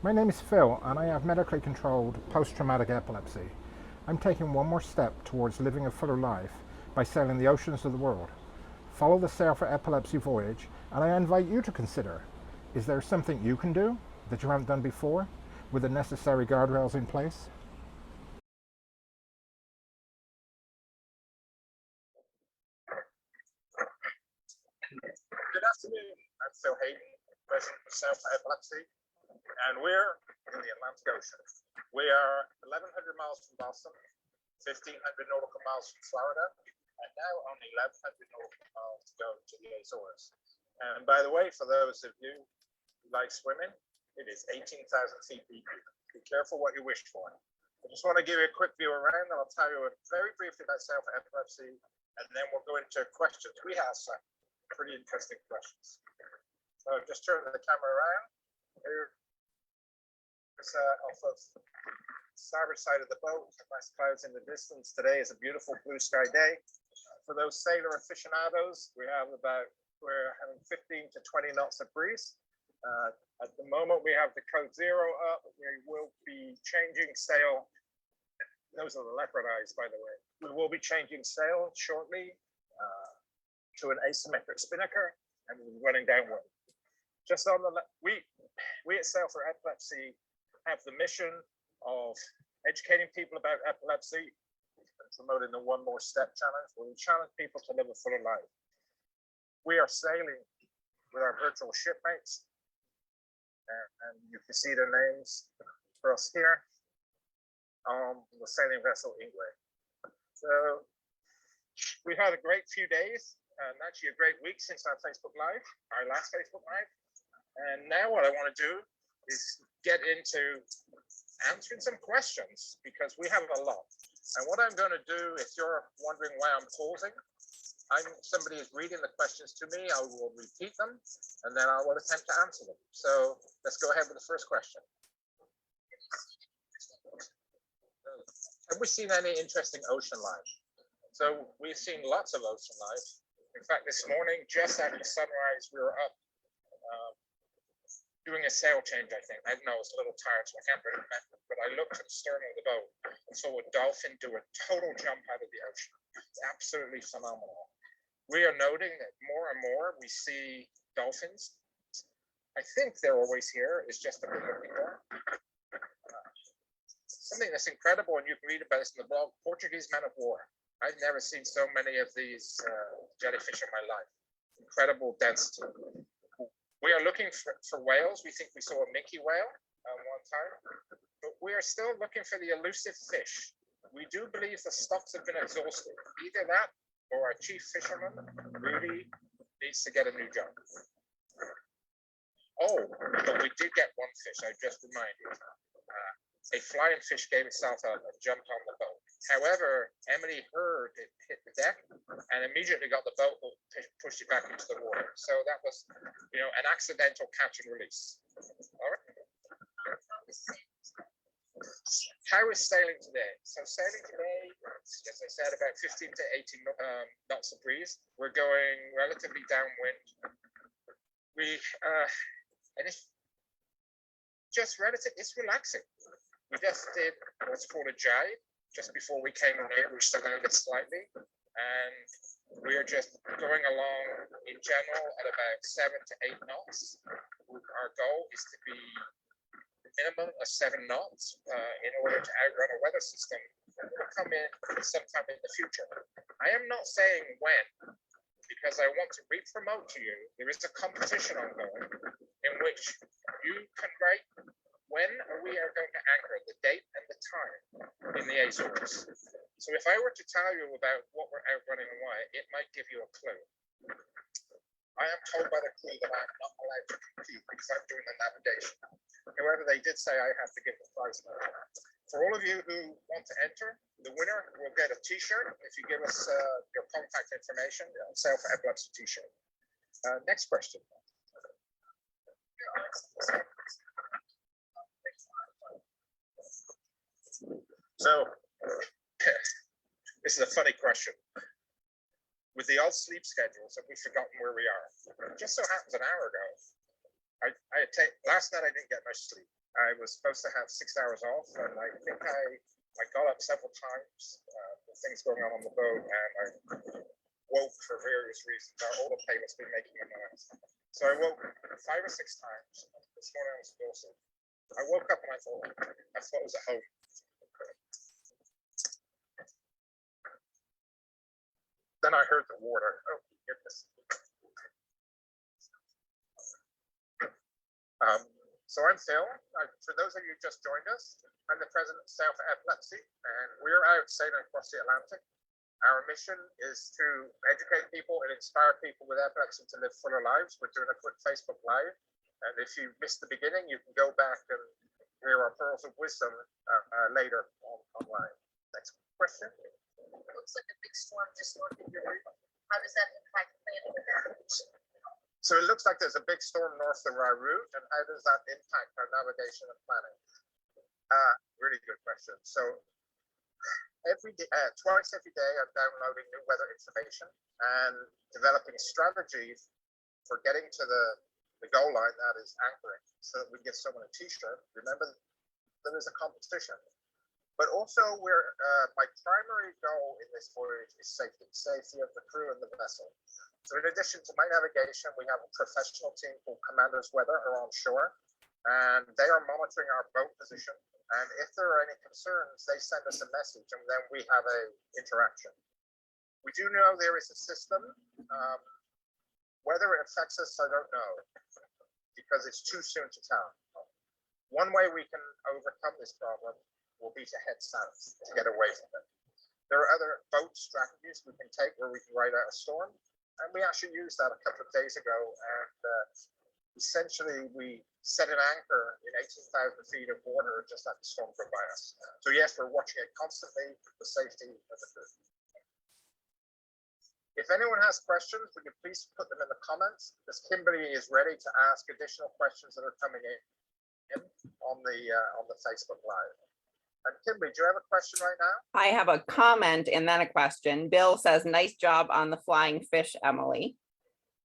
My name is Phil, and I have medically controlled post-traumatic epilepsy. I'm taking one more step towards living a fuller life by sailing the oceans of the world. Follow the Sail for Epilepsy voyage, and I invite you to consider, is there something you can do that you haven't done before with the necessary guardrails in place? Good afternoon. I'm Phil Hayden, President of Sail for Epilepsy, and we're in the Atlantic Ocean. We are 1,100 miles from Boston, 1,500 nautical miles from Florida, and now only 1,100 nautical miles to go to the Azores. And by the way, for those of you who like swimming, it is 18,000 feet deep. Be careful what you wish for. I just want to give you a quick view around, and I'll tell you very briefly about Sail for Epilepsy, and then we'll go into questions. We have some pretty interesting questions. So just turn the camera around. Here's off of the starboard side of the boat. Nice clouds in the distance. Today is a beautiful blue sky day. For those sailor aficionados, we're having 15 to 20 knots of breeze. At the moment, we have the code 0 up. We will be changing sail. Those are the Leopard eyes, by the way. We will be changing sail shortly to an asymmetric spinnaker, and we'll be running downwind. Just on the we at Sail for Epilepsy have the mission of educating people about epilepsy and promoting the One More Step challenge, where we challenge people to live a fuller life. We are sailing with our virtual shipmates, and you can see their names for us here on the sailing vessel Ingwe. So we've had a great few days, and actually a great week since our Facebook Live, our last Facebook Live. And now what I want to do is get into answering some questions, because we have a lot. And what I'm going to do, if you're wondering why I'm pausing, somebody is reading the questions to me. I will repeat them, and then I will attempt to answer them. So let's go ahead with the first question. Have we seen any interesting ocean life? So we've seen lots of ocean life. In fact, this morning, just after sunrise, we were up doing a sail change, I think. I don't know, I was a little tired, so I can't really remember. But I looked at the stern of the boat and saw a dolphin do a total jump out of the ocean. It's absolutely phenomenal. We are noting that more and more we see dolphins. I think they're always here. It's just that we're looking more. Something that's incredible, and you can read about this in the blog, Portuguese men of war. I've never seen so many of these jellyfish in my life. Incredible density. We are looking for whales. We think we saw a minke whale one time, but we are still looking for the elusive fish. We do believe the stocks have been exhausted. Either that, or our chief fisherman, Rudy, needs to get a new job. Oh, but we did get one fish, I just reminded. A flying fish gave itself up and jumped on the boat. However, Emily heard it hit the deck and immediately got the boat, pushed it back into the water. So that was, an accidental catch and release. All right. How is sailing today? So sailing today, as I said, about 15 to 18 knots of breeze. We're going relatively downwind. And it's just relative. It's relaxing. We just did what's called a jibe just before we came on here. We started it slightly, and we are just going along in general at about 7 to 8 knots. Our goal is to be a minimum of 7 knots in order to outrun a weather system that will come in sometime in the future. I am not saying when, because I want to re-promote to you. There is a competition ongoing in which you can write when we are going to anchor, the date and the time in the Azores. So if I were to tell you about what we're outrunning and why, it might give you a clue. I am told by the crew that I'm not allowed to compete because I'm doing the navigation. However, they did say I have to give the prize money. For all of you who want to enter, the winner will get a t-shirt if you give us your contact information, Sail for Epilepsy t-shirt. Next question. So, this is a funny question. With the odd sleep schedules, have we forgotten where we are? It just so happens an hour ago, I last night I didn't get much sleep. I was supposed to have 6 hours off, and I think I got up several times with things going on the boat, and I woke for various reasons. Our autopay must be making a noise. So I woke 5 or 6 times. This morning I was exhausted. I woke up and I thought it was at home. Then I heard the water. Oh, goodness. So I'm Phil. For those of you who just joined us, I'm the president of Sail for Epilepsy, and we're out sailing across the Atlantic. Our mission is to educate people and inspire people with epilepsy to live fuller lives. We're doing a quick Facebook Live, and if you missed the beginning, you can go back and hear our pearls of wisdom later online. Next question. It looks like a big storm just north of your route. How does that impact planning and navigation? So it looks like there's a big storm north of our route, and how does that impact our navigation and planning? Really good question. So every day, twice every day, I'm downloading new weather information and developing strategies for getting to the goal line, that is anchoring, so that we can give someone a t-shirt. Remember, there is a competition. But also, my primary goal in this voyage is safety of the crew and the vessel. So in addition to my navigation, we have a professional team called Commander's Weather are on shore, and they are monitoring our boat position. And if there are any concerns, they send us a message, and then we have a interaction. We do know there is a system. Whether it affects us, I don't know, because it's too soon to tell. One way we can overcome this problem will be to head south to get away from it. There are other boat strategies we can take where we can ride out a storm. And we actually used that a couple of days ago. And essentially, we set an anchor in 18,000 feet of water just at the storm go by us. So yes, we're watching it constantly for the safety of the crew. If anyone has questions, would you please put them in the comments? Because Kimberly is ready to ask additional questions that are coming in on the Facebook Live. And Kimberly, do you have a question right now? I have a comment and then a question. Bill says, nice job on the flying fish, Emily.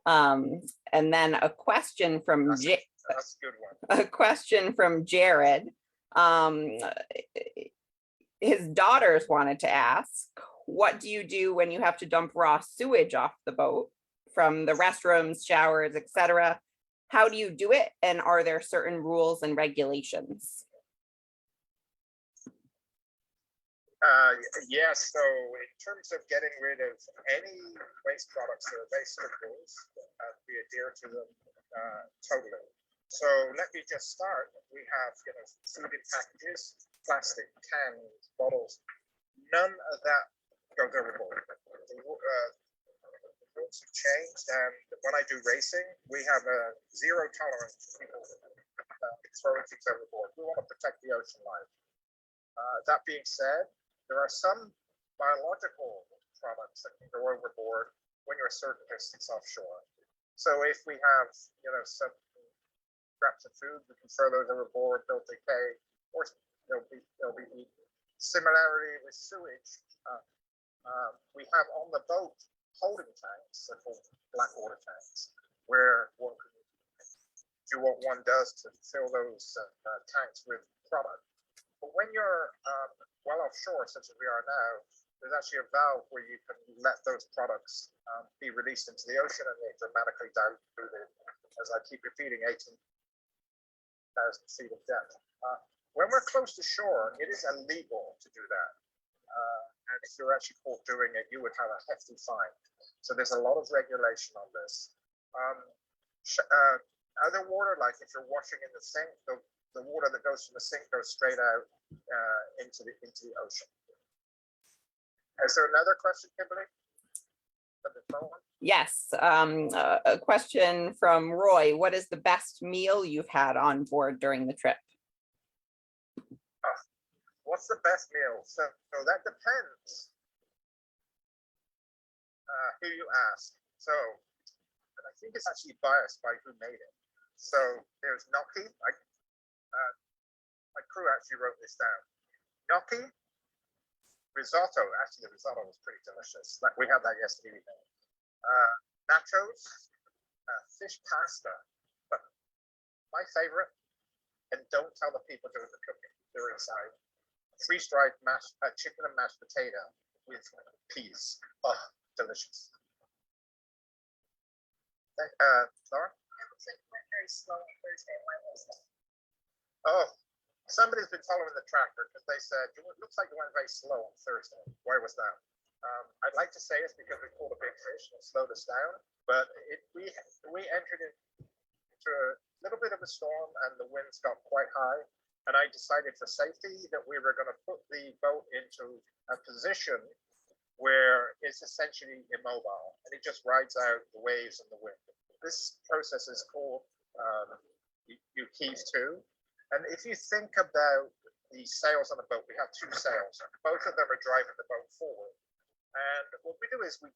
And then a question from That's a good one. a question from Jared. His daughters wanted to ask, what do you do when you have to dump raw sewage off the boat from the restrooms, showers, etc.? How do you do it? And are there certain rules and regulations? Yes, so in terms of getting rid of any waste products, there are very strict rules, we adhere to them totally. So let me just start. We have food in packages, plastic, cans, bottles. None of that goes overboard. The rules have changed, and when I do racing, we have a zero tolerance for people throwing things overboard. We want to protect the ocean life. That being said, there are some biological products that can go overboard when you're a certain distance offshore. So if we have, some scraps of food, we can throw those overboard, they'll decay, or they'll be eaten. Similarly with sewage, we have on the boat holding tanks, they're called black water tanks, where one can do what one does to fill those tanks with product. But when you're well offshore, such as we are now, there's actually a valve where you can let those products be released into the ocean, and they're dramatically diluted, as I keep repeating, 18,000 feet of depth. When we're close to shore, it is illegal to do that. And if you're actually caught doing it, you would have a hefty fine. So there's a lot of regulation on this. Other water, like if you're washing in the sink, the water that goes from the sink goes straight out into the ocean. Is there another question, Kimberly? Yes, a question from Roy. What is the best meal you've had on board during the trip? What's the best meal? So that depends who you ask. So I think it's actually biased by who made it. So there's gnocchi. My crew actually wrote this down. Gnocchi, risotto. Actually, the risotto was pretty delicious. We had that yesterday evening. Nachos, fish pasta. But my favorite, and don't tell the people doing the cooking, they're inside. Freeze-dried chicken and mashed potato with peas. Oh, delicious. Laura? It looks like you went very slow on Thursday. Why was that? Oh, somebody's been following the tracker because they said, it looks like you went very slow on Thursday. Why was that? I'd like to say it's because we caught a big fish and it slowed us down, but we entered into a little bit of a storm and the winds got quite high. And I decided for safety that we were going to put the boat into a position where it's essentially immobile and it just rides out the waves and the wind. This process is called you heave to. And if you think about the sails on the boat, we have two sails. Both of them are driving the boat forward. And what we do is we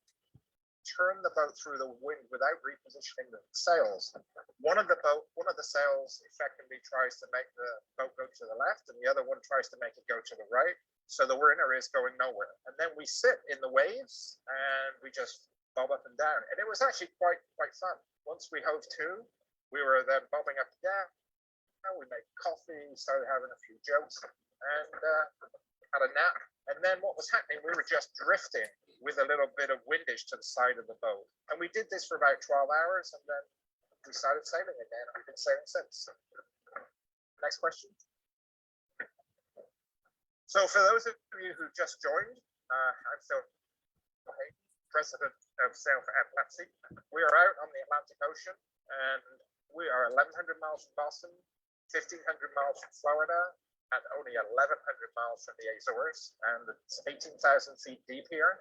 turn the boat through the wind without repositioning the sails. One of the sails effectively tries to make the boat go to the left, and the other one tries to make it go to the right. So the winner is going nowhere. And then we sit in the waves and we just bob up and down. And it was actually quite fun. Once we hove to, we were then bobbing up and down. We made coffee, started having a few jokes, and had a nap. And then what was happening, we were just drifting with a little bit of windage to the side of the boat. And we did this for about 12 hours, and then we started sailing again. We've been sailing since. Next question. So for those of you who just joined, I'm Phil, president of Sail for Epilepsy. We are out on the Atlantic Ocean, and we are 1,100 miles from Boston, 1,500 miles from Florida, and only 1,100 miles from the Azores, and it's 18,000 feet deep here.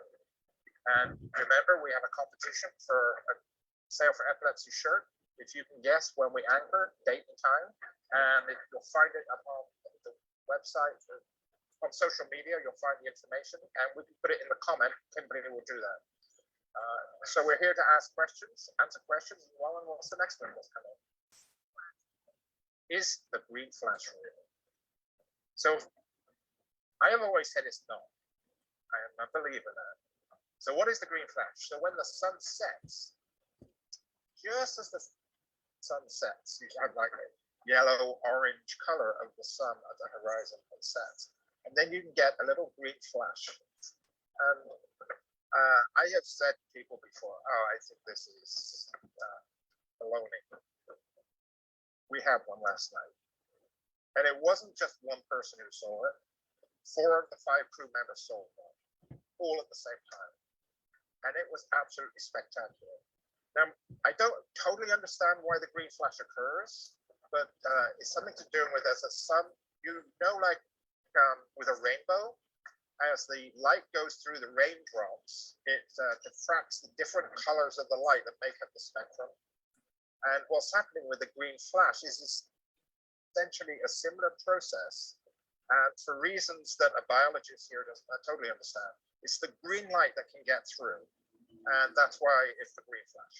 And remember, we have a competition for a Sail for Epilepsy shirt. If you can guess when we anchor, date and time, and you'll find it up on the website, on social media, you'll find the information, and we can put it in the comment. Kimberly will do that. So we're here to ask questions, answer questions. Well, and what's the next one that's coming? Is the green flash real? So I have always said it's not. I am a believer in that. So what is the green flash? So when the sun sets, just as the sun sets, you have like a yellow orange color of the sun at the horizon that sets. And then you can get a little green flash. And I have said to people before, oh, I think this is baloney. We had one last night. And it wasn't just one person who saw it. 4 of the 5 crew members saw it, all at the same time. And it was absolutely spectacular. Now, I don't totally understand why the green flash occurs, but it's something to do with as a sun, like with a rainbow, as the light goes through the raindrops, it diffracts the different colors of the light that make up the spectrum. And what's happening with the green flash is essentially a similar process. And for reasons that a biologist here doesn't totally understand, it's the green light that can get through. And that's why it's the green flash.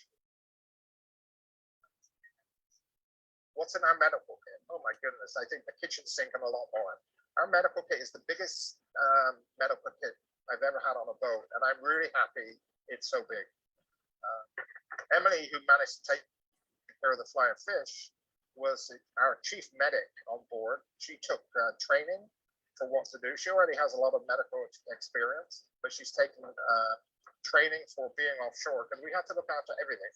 What's in our medical kit? Oh my goodness, I think the kitchen sink and a lot more. Our medical kit is the biggest medical kit I've ever had on a boat, and I'm really happy it's so big. Emily, who managed to take care of the flying fish, was our chief medic on board. She took training for what to do. She already has a lot of medical experience, but she's taken training for being offshore because we have to look after everything.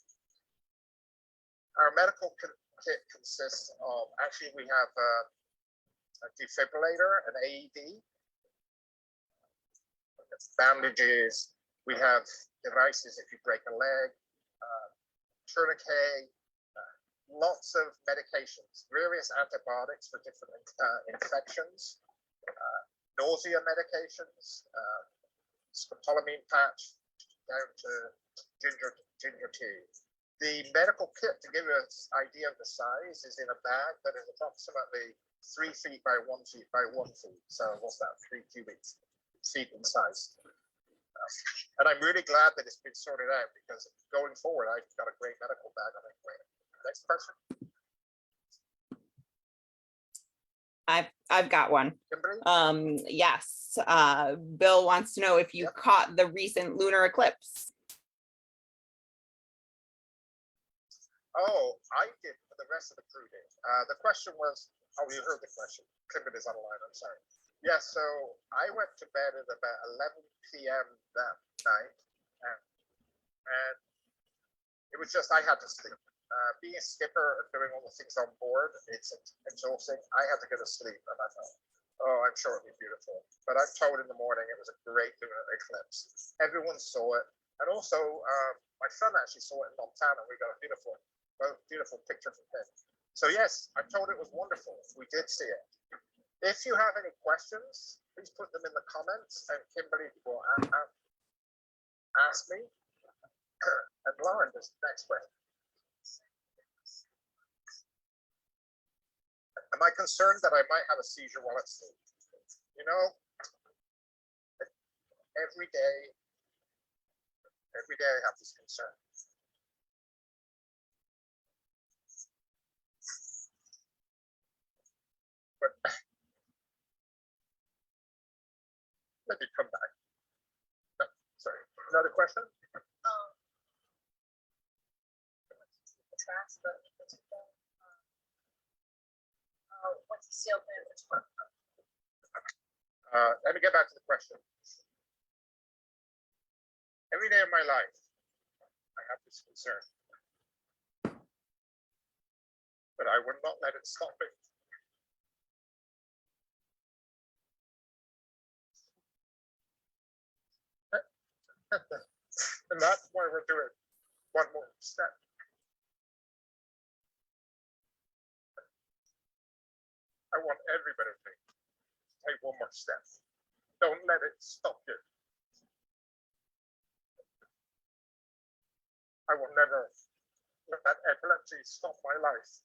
Our medical kit consists of, actually we have a defibrillator, an AED, bandages, we have devices if you break a leg, tourniquet, lots of medications, various antibiotics for different infections, nausea medications, scopolamine patch, down to ginger tea. The medical kit, to give you an idea of the size, is in a bag that is approximately 3 feet by 1 feet by 1 feet. So what's that? 3 cubic feet in size. And I'm really glad that it's been sorted out because going forward, I've got a great medical bag on it. Next person. I've got one. Kimberly? Yes. Bill wants to know if you caught the recent lunar eclipse. Oh, I did for the rest of the crew did. The question was, oh, you heard the question. Kimberly's on the line, I'm sorry. Yes, so I went to bed at about 11 p.m. that night, and it was just, I had to sleep. Being a skipper and doing all the things on board, it's exhausting. I had to go to sleep, and I thought, oh, I'm sure it'll be beautiful. But I'm told in the morning it was a great lunar eclipse. Everyone saw it. And also, my son actually saw it in Montana. We got a beautiful picture from him. So yes, I'm told it was wonderful. We did see it. If you have any questions, please put them in the comments, and Kimberly will ask me. And Lauren, this next question. Am I concerned that I might have a seizure while at sea? You know, every day I have this concern. But let me come back. No, sorry, another question? What's the sail plan for tomorrow? Let me get back to the question. Every day of my life, I have this concern, but I would not let it stop me. And that's why we're doing one more step. I want everybody to take one more step. Don't let it stop you. I will never let epilepsy stop my life.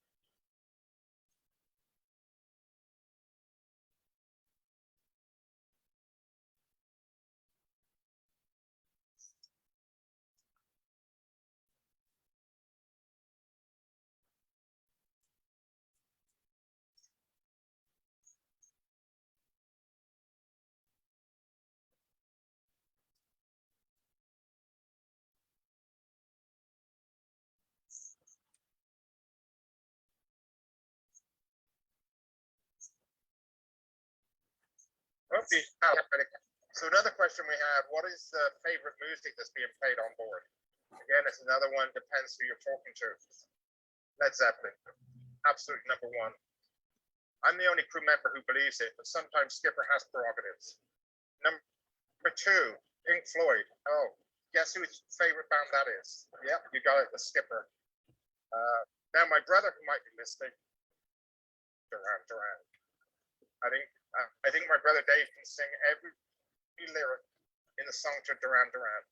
Okay. So another question we have, what is the favorite music that's being played on board? Again, it's another one, depends who you're talking to. Led Zeppelin, absolutely number one. I'm the only crew member who believes it, but sometimes Skipper has prerogatives. Number two, Pink Floyd. Oh, guess whose favorite band that is? Yep, you got it, the Skipper. Now my brother who might be listening, Duran Duran. I think my brother Dave can sing every lyric in the song to Duran Duran.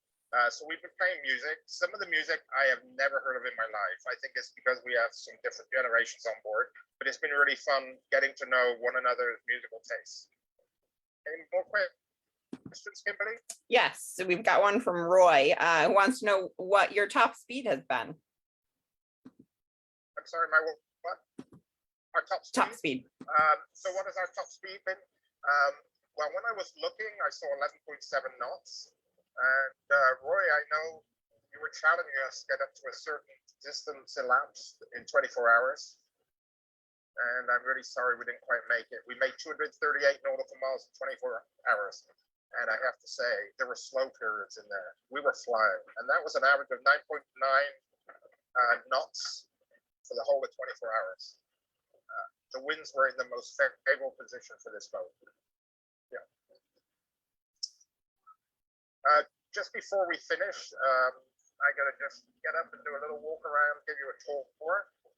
So we've been playing music. Some of the music I have never heard of in my life. I think it's because we have some different generations on board, but it's been really fun getting to know one another's musical tastes. Any more questions, Kimberly? Yes, so we've got one from Roy, who wants to know what your top speed has been. I'm sorry, my what? Our top speed? Top speed. So what has our top speed been? Well, when I was looking, I saw 11.7 knots. And Roy, I know you were challenging us to get up to a certain distance elapsed in 24 hours. And I'm really sorry we didn't quite make it. We made 238 nautical miles in 24 hours. And I have to say, there were slow periods in there. We were flying. And that was an average of 9.9 knots for the whole of 24 hours. The winds were in the most favorable position for this boat. Yeah. Just before we finish, I gotta just get up and do a little walk around, give you a tour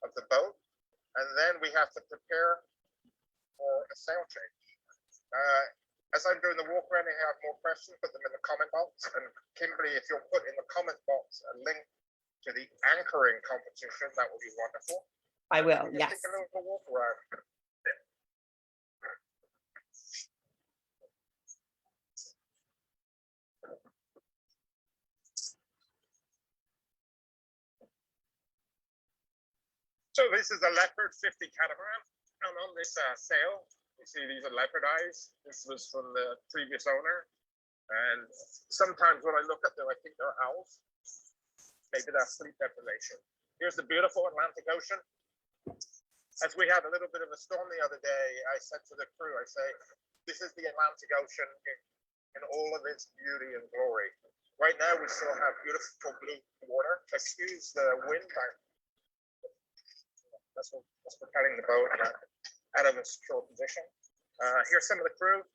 of the boat, and then we have to prepare for a sail change. As I'm doing the walk around, if you have more questions, put them in the comment box. And Kimberly, if you'll put in the comment box a link to the anchoring competition, that would be wonderful. I will, We'll yes. take a little walk around. So this is a Leopard 50 Catamaran, and on this sail, you see these are Leopard eyes. This was from the previous owner, and sometimes when I look at them, I think they're owls. Maybe that's sleep deprivation. Here's the beautiful Atlantic Ocean. As we had a little bit of a storm the other day, I said to the crew, I say, this is the Atlantic Ocean in all of its beauty and glory. Right now, we still have beautiful blue water. Excuse the wind. That's propelling the boat out of a secure position. Here's some of the crew.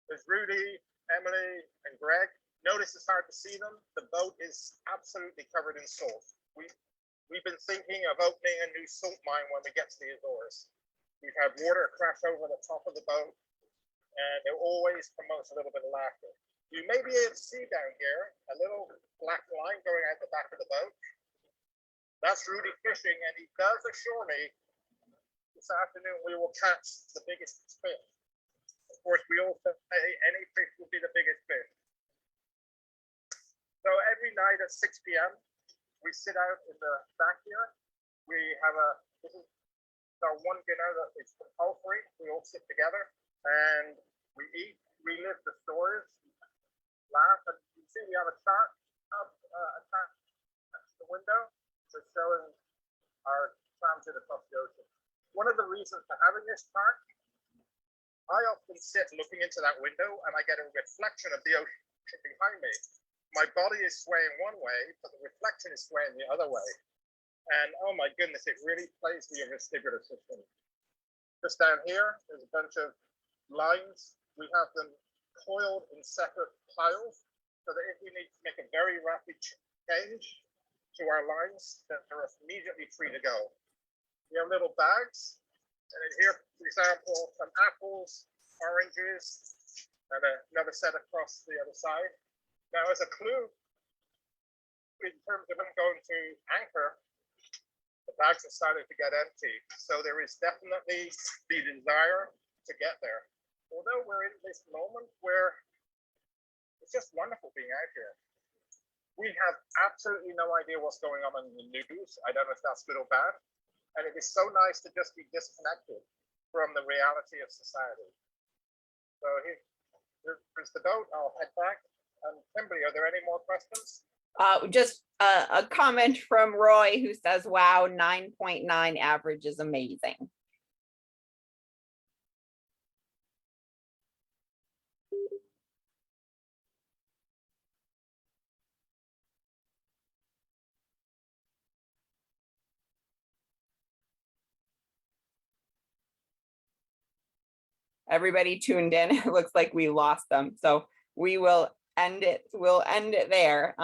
There's Rudy, Emily, and Greg. Notice it's hard to see them. The boat is absolutely covered in salt. We've been thinking of opening a new salt mine when we get to the Azores. We've had water crash over the top of the boat, and it always promotes a little bit of laughter. You may be able to see down here a little black line going out the back of the boat. That's Rudy fishing, and he does assure me this afternoon we will catch the biggest fish. Of course, we all say any fish will be the biggest fish. So every night at 6 p.m., we sit out in the back here. We have this is our one dinner that is compulsory. We all sit together and we eat, relive the stories, laugh, and you see we have a chart up attached to the window. We're showing our transit across the ocean. One of the reasons for having this chart, I often sit looking into that window and I get a reflection of the ocean behind me. My body is swaying one way, but the reflection is swaying the other way. And oh my goodness, it really plays to your vestibular system. Just down here, there's a bunch of lines. We have them coiled in separate piles so that if we need to make a very rapid change to our lines, that they're immediately free to go. We have little bags, and in here, for example, some apples, oranges, and another set across the other side. Now, as a clue, in terms of them going to anchor, the bags are starting to get empty. So there is definitely the desire to get there. Although we're in this moment where it's just wonderful being out here. We have absolutely no idea what's going on in the news. I don't know if that's good or bad. And it is so nice to just be disconnected from the reality of society. So here's the boat. I'll head back. Kimberly, are there any more questions? Just a comment from Roy who says, wow, 9.9 average is amazing. Everybody tuned in. It looks like we lost them. So we will end it. We'll end it there.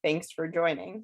Thanks for joining.